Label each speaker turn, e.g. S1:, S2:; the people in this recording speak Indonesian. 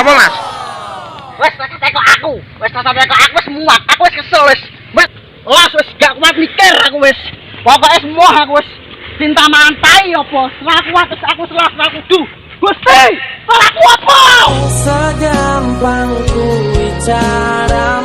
S1: Apa Mas?
S2: Wes teko aku. Wes teko aku wis muak. Aku wis kesel wis. Las wis gak kuat mikir aku wis. Pokoke semua aku wis cinta mantai apa? Salah kuat aku salah kudu. Gusti, salah ku apa?
S3: Segampang ku bicara